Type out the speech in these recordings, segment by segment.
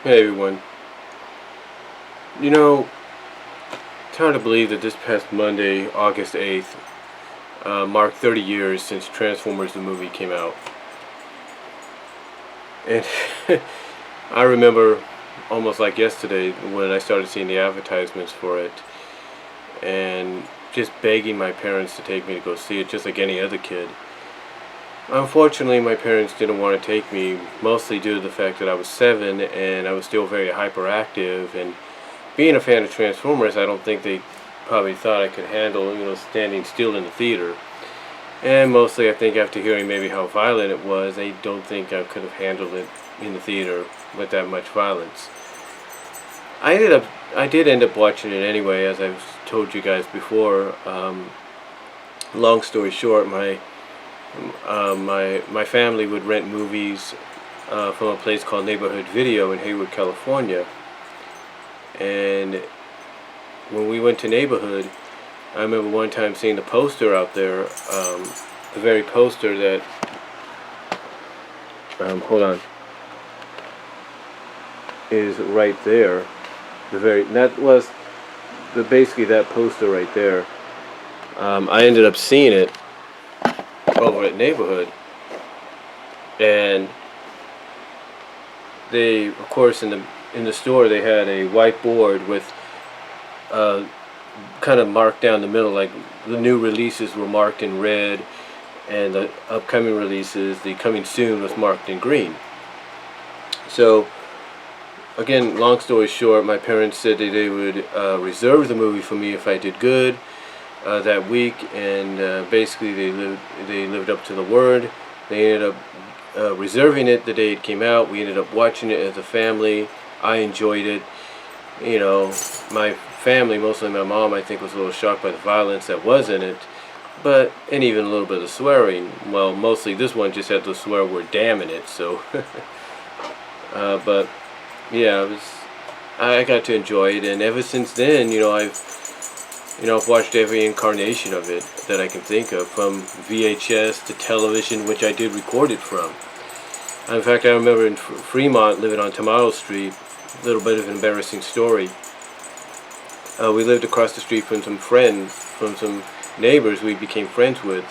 Hey everyone. You know, it's hard to believe that this past Monday, August 8th, marked 30 years since Transformers the movie came out. And I remember almost like yesterday when I started seeing the advertisements for it and just begging my parents to take me to go see it just like any other kid. Unfortunately, my parents didn't want to take me, mostly due to the fact that I was 7 and I was still very hyperactive, and being a fan of Transformers, I don't think they probably thought I could handle, standing still in the theater. And mostly, I think after hearing maybe how violent it was, they don't think I could have handled it in the theater with that much violence. I did end up watching it anyway, as I've told you guys before. Long story short, my family would rent movies from a place called Neighborhood Video in Hayward, California. And when we went to Neighborhood, I remember one time seeing the poster out there, the very poster that, hold on, is right there. That was basically that poster right there. I ended up seeing it over at Neighborhood, and they, of course, in the store they had a whiteboard with kind of marked down the middle, like the new releases were marked in red, and the upcoming releases, the coming soon, was marked in green. So again, long story short, my parents said that they would reserve the movie for me if I did good that week, and basically they lived up to the word. They ended up reserving it the day it came out. We ended up watching it as a family. I enjoyed it. My family, mostly my mom, I think was a little shocked by the violence that was in it, and even a little bit of swearing. Well, mostly this one just had the swear word "damn" in it. So, but yeah, I got to enjoy it, and ever since then, I've watched every incarnation of it that I can think of, from VHS to television, which I did record it from. In fact, I remember in Fremont, living on Tomato Street, a little bit of an embarrassing story. We lived across the street from some neighbors we became friends with,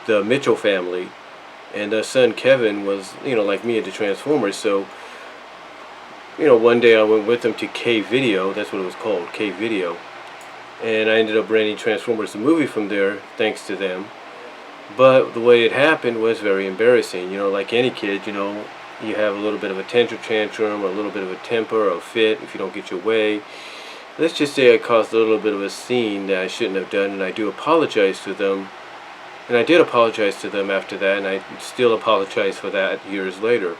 the Mitchell family, and their son Kevin was, like me, into Transformers. So, one day I went with them to K Video, that's what it was called, K Video, and I ended up renting Transformers the movie from there, thanks to them. But the way it happened was very embarrassing. Like any kid, you have a little bit of a temper tantrum, or a little bit of a temper or a fit if you don't get your way. Let's just say I caused a little bit of a scene that I shouldn't have done, and I do apologize to them. And I did apologize to them after that, and I still apologize for that years later.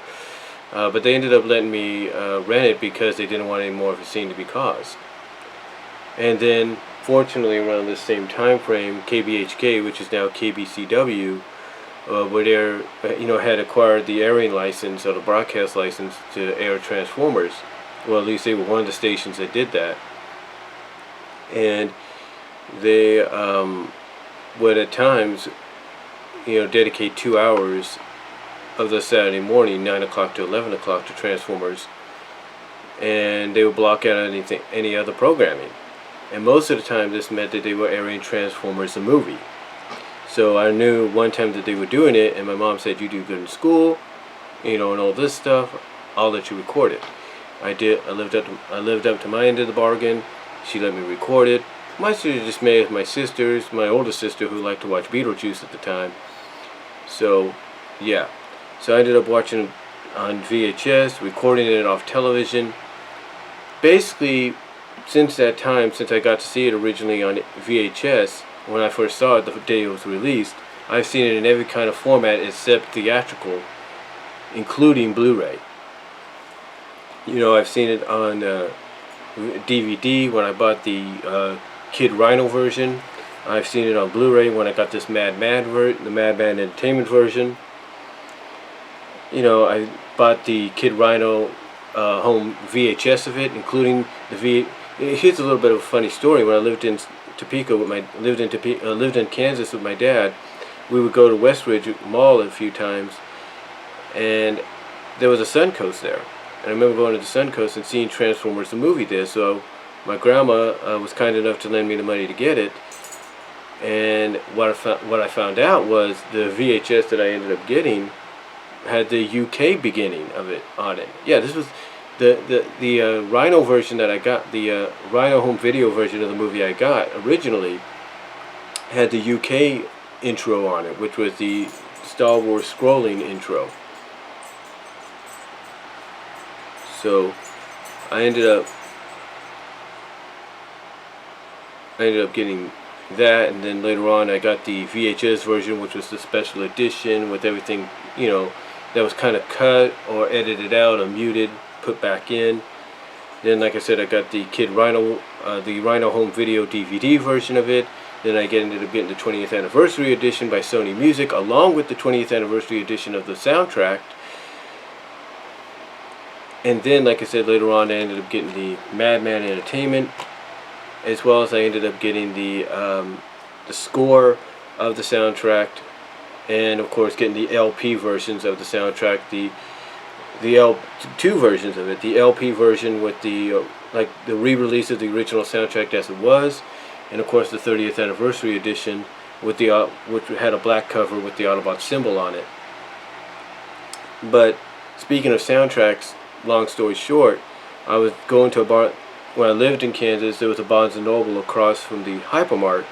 But they ended up letting me rent it because they didn't want any more of a scene to be caused. And then, fortunately, around this same time frame, KBHK, which is now KBCW, where they, had acquired the airing license, or the broadcast license, to air Transformers. Well, at least they were one of the stations that did that. And they would at times, dedicate 2 hours of the Saturday morning, 9 o'clock to 11 o'clock, to Transformers, and they would block out any other programming. And most of the time this meant that they were airing Transformers the movie. So I knew one time that they were doing it, and my mom said, "You do good in school, and all this stuff, I'll let you record it." I did. I lived up to my end of the bargain. She let me record it. My sister just made it with my sisters, my older sister, who liked to watch Beetlejuice at the time. So yeah, so I ended up watching it on VHS, recording it off television. Basically, since that time, since I got to see it originally on VHS, when I first saw it the day it was released, I've seen it in every kind of format except theatrical, including Blu-ray. I've seen it on DVD when I bought the Kid Rhino version. I've seen it on Blu-ray when I got this the Madman Entertainment version. I bought the Kid Rhino home VHS of it, including Here's a little bit of a funny story. When I lived in Topeka lived in Kansas with my dad, we would go to Westridge Mall a few times, and there was a Suncoast there. And I remember going to the Suncoast and seeing Transformers the movie there. So my grandma was kind enough to lend me the money to get it. And what I found out was the VHS that I ended up getting had the UK beginning of it on it. Yeah, this was the Rhino version that I got, the Rhino home video version of the movie I got originally had the UK intro on it, which was the Star Wars scrolling intro. So I ended up getting that, and then later on I got the VHS version, which was the special edition with everything, you know, that was kind of cut or edited out or muted, put back in. Then, like I said, I got the Kid Rhino, the Rhino home video DVD version of it. Then I ended up getting the 20th anniversary edition by Sony Music, along with the 20th anniversary edition of the soundtrack. And then, like I said, later on I ended up getting the Madman Entertainment, as well as I ended up getting the score of the soundtrack, and of course getting the LP versions of the soundtrack, two versions of it, the LP version with the like the re-release of the original soundtrack as it was, and of course the 30th anniversary edition with the which had a black cover with the Autobot symbol on it. But speaking of soundtracks, long story short, I was going to a bar when I lived in Kansas. There was a Barnes & Noble across from the Hypermart,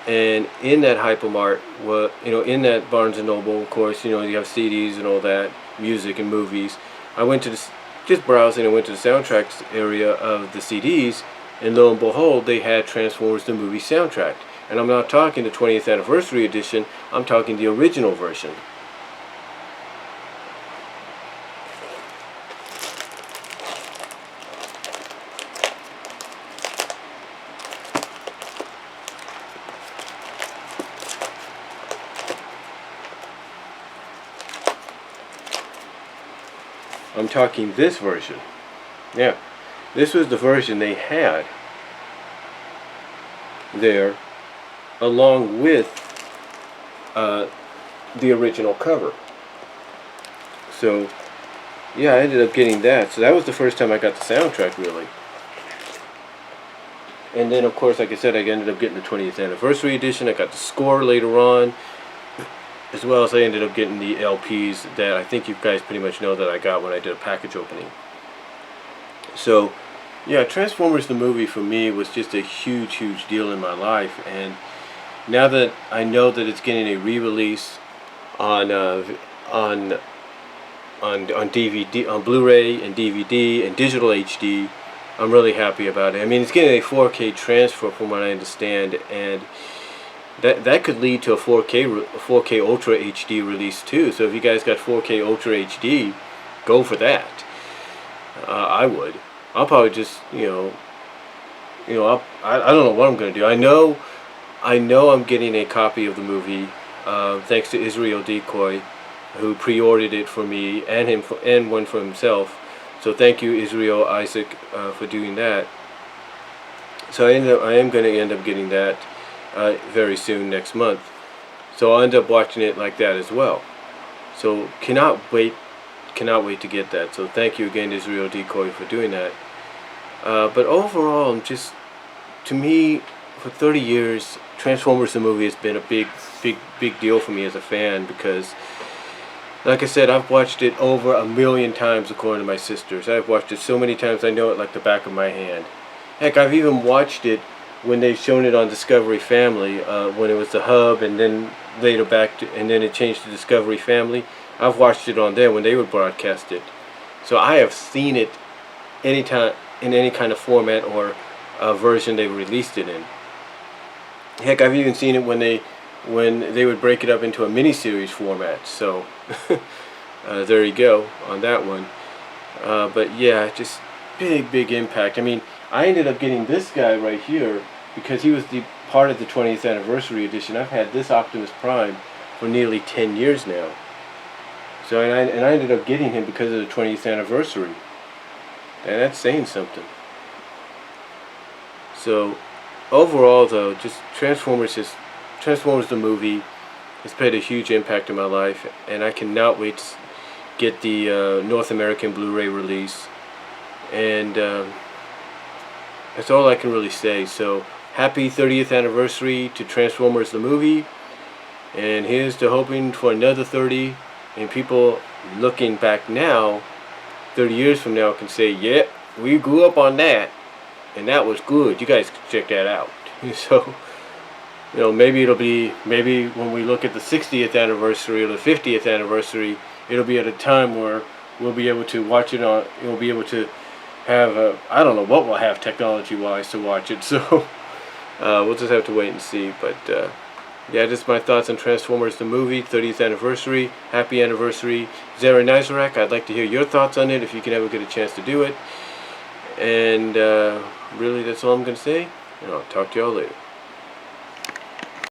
and in that Hypermart, in that Barnes & Noble, of course, you have CDs and all that, music and movies. I went to just browsing and went to the soundtracks area of the CDs, and lo and behold, they had Transformers the movie soundtrack. And I'm not talking the 20th anniversary edition, I'm talking the original version. I'm talking this version. Yeah, this was the version they had there, along with the original cover. So, yeah, I ended up getting that. So that was the first time I got the soundtrack, really. And then, of course, like I said, I ended up getting the 20th anniversary edition. I got the score later on, as well as I ended up getting the LPs that I think you guys pretty much know that I got when I did a package opening. So, yeah, Transformers the movie for me was just a huge, huge deal in my life. And now that I know that it's getting a re-release on DVD, on Blu-ray and DVD and digital HD, I'm really happy about it. I mean, it's getting a 4K transfer from what I understand, and that could lead to a 4K Ultra HD release too. So if you guys got 4K Ultra HD, go for that. I would. I'll probably just I don't know what I'm gonna do. I know I'm getting a copy of the movie thanks to Israel Decoy, who pre-ordered it for me and one for himself. So thank you, Israel Isaac, for doing that. So I am going to end up getting that very soon next month. So I'll end up watching it like that as well. So cannot wait to get that. So thank you again, Israel Decoy, for doing that. But overall, to me, for 30 years, Transformers the movie has been a big deal for me as a fan, because, like I said, I've watched it over 1,000,000 times according to my sisters. I've watched it so many times I know it like the back of my hand. Heck, I've even watched it when they've shown it on Discovery Family, when it was the Hub, and then later and then it changed to Discovery Family. I've watched it on there when they would broadcast it. So I have seen it anytime, in any kind of format or version they released it in. Heck, I've even seen it when they would break it up into a miniseries format. So there you go on that one. But yeah, just big impact. I mean, I ended up getting this guy right here because he was the part of the 20th anniversary edition. I've had this Optimus Prime for nearly 10 years now. So I ended up getting him because of the 20th anniversary. And that's saying something. So overall, though, just Transformers the movie has played a huge impact in my life, and I cannot wait get the North American Blu-ray release, and that's all I can really say. So happy 30th anniversary to Transformers the movie, and here's to hoping for another 30, and people looking back now 30 years from now can say, yeah, we grew up on that, and that was good. You guys can check that out. So, you know, maybe when we look at the 60th anniversary or the 50th anniversary, it'll be at a time where we'll be able to watch it on, we'll be able to have, I don't know what we'll have technology-wise to watch it, so we'll just have to wait and see. But yeah, just my thoughts on Transformers the movie, 30th anniversary. Happy anniversary, Zara Nizarak. I'd like to hear your thoughts on it if you can ever get a chance to do it. And really, that's all I'm going to say. And I'll talk to y'all later.